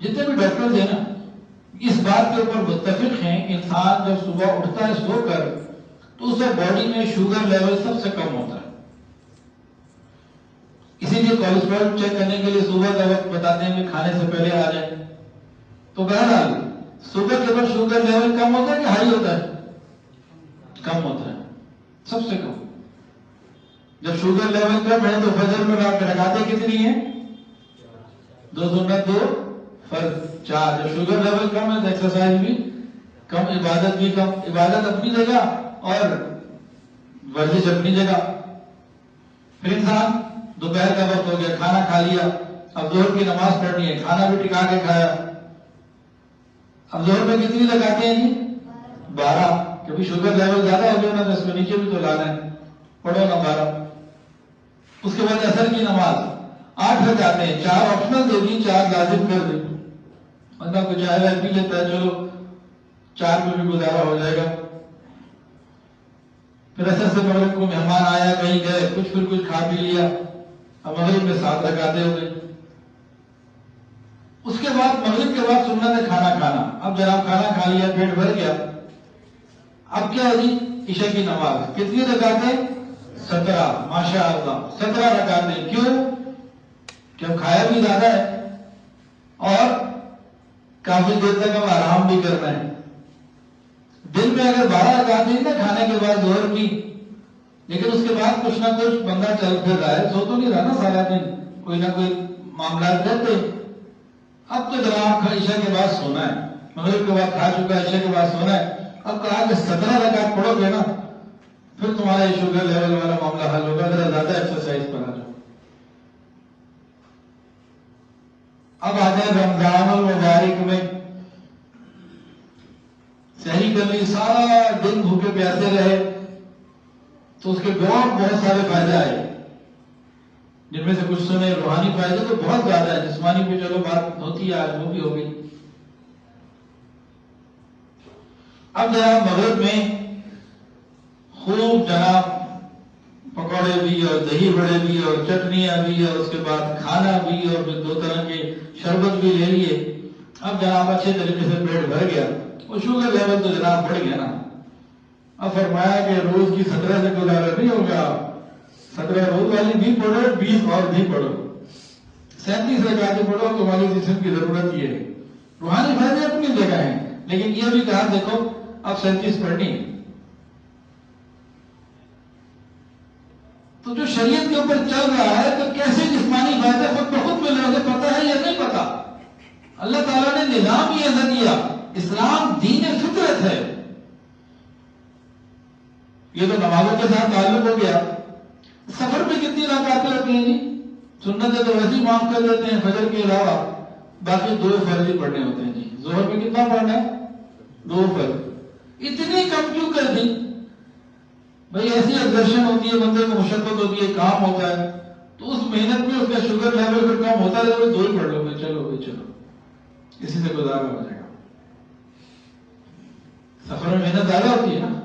جتنے بھی ڈاکٹر ہیں نا اس بات کے اوپر متفق ہیں کہ انسان جب صبح اٹھتا ہے سو کر تو اسے باڈی میں شوگر لیول سب سے کم ہوتا ہے. اسی لیے کولیسٹرول چیک کرنے کے لیے صبح کا وقت بتاتے ہیں کہ کھانے سے پہلے آ جائیں. تو بہرحال صبح کے بعد شوگر لیول کم ہوتا ہے کہ ہائی ہوتا ہے؟ کم ہوتا ہے سب سے کم. جب شوگر لیول کم ہے تو فجر میں رکعتیں کتنی ہیں؟ 2 سنت 2 فرض 4. جب شوگر لیول کم ہے تو ایکسرسائز بھی کم، عبادت بھی کم. عبادت اپنی جگہ اور ورزش اپنی جگہ. پھر انسان دوپہر کا وقت ہو گیا، کھانا کھا لیا، اب ظہر کی نماز پڑھنی ہے، کھانا بھی ٹکا کے کھایا. اب ظہر میں کتنی لگاتے ہیں جی؟ 12. کبھی شوگر لیول زیادہ ہو گیا نا تو اس کو نیچے بھی تو لانا ہے، پڑھو نا 12. اس کے بعد عصر کی نماز 8 رکعتیں ہیں، 4 آپشنل دے دی، 4 لازم کر دی. بندہ کو چائے وائے پی لیتا ہے، چلو 4 میں بھی گزارا ہو جائے گا. پھر عصر سے مغرب کو مہمان آیا، کہیں گئے، کچھ کھا پی لیا، اب مغرب میں 7 رکعتیں ہو گئی. اس کے بعد مغرب کے بعد سنت ہے کھانا کھانا. اب جناب کھانا کھا لیا، پیٹ بھر گیا، اب کیا ہے جی؟ عشاء کی نماز. کتنی رکعتیں؟ 17. ماشاء اللہ 17 رکعتیں. کیوں؟ کہ اب کھایا بھی زیادہ ہے اور کافی دیر تک ہم آرام بھی کرنا ہے. دن میں اگر 12 رکعتیں نا کھانے کے بعد ظہر کی، لیکن اس کے بعد کچھ نہ کچھ بندہ چل پھر رہا ہے، سو تو نہیں رہا نا سارا دن، کوئی نہ کوئی معاملات رہتے. اب تو جناب عشاء کے بعد سونا ہے، مغرب کے بعد کھا چکا ہے، عشاء کے بعد سونا ہے. اب کہا کہ 17 رکعت پڑھو گے نا پھر تمہارا شوگر لیول والا معاملہ حل ہوگا، ذرا زیادہ ایکسرسائز پر آ جاؤ. اب آ جائے رمضان المبارک میں، سحری کر لی، سارا دن بھوکے پیاسے رہے تو اس کے بہت سارے فائدے آئے، جن میں سے کچھ سنے. روحانی فائدے تو بہت زیادہ ہے، جسمانی پہ چلو بات ہوتی ہے، آج وہ بھی ہو گئی. اب جناب مغرب میں خوب جناب پکوڑے بھی اور دہی بڑے بھی اور چٹنیاں بھی اور اس کے بعد کھانا بھی اور پھر 2 طرح کے شربت بھی لے لیے. اب جناب اچھے طریقے سے پیٹ بھر گیا، وہ شوگر لیول تو جناب بڑھ گیا نا. اب فرمایا کہ روز کی 17 سے گزارا نہیں ہوگا، 17 روز والی بھی پڑھو، 20 اور بھی پڑھو، 37 رکعتیں پڑھو. تمہاری جسم کی ضرورت یہ ہے. روحانی فائدے اپنی جگہ ہیں، لیکن یہ بھی کہا دیکھو اب 37 پڑھنی ہے. تو جو شریعت کے اوپر چل رہا ہے تو کیسے جسمانی فائدے خود بخود مل رہے، پتہ ہے یا نہیں پتا؟ اللہ تعالیٰ نے نظام ہی ایسا دیا. اسلام دین فطرت ہے. یہ تو نمازوں کے ساتھ تعلق ہو گیا. سفر میں کتنی رکعتیں ہوتی ہیں جی؟ سنتیں تو ویسے ہی معاف کر دیتے ہیں فجر کے علاوہ، باقی 2 فرض ہی پڑھنے ہوتے ہیں جی. ظہر میں کتنا پڑھنا ہے؟ 2 فرض. اتنی کم کیوں کر دی؟ بھئی ایسی ایگزرشن ہوتی ہے، بندے کو مشقت ہوتی ہے، کام ہوتا ہے، تو اس محنت میں اس کا شوگر لیول پھر کم ہوتا ہے، تو 2 ہی پڑھ لو گے، چلو بھائی چلو، اسی سے گزارا ہو جائے گا. سفر میں محنت زیادہ ہوتی ہے نا.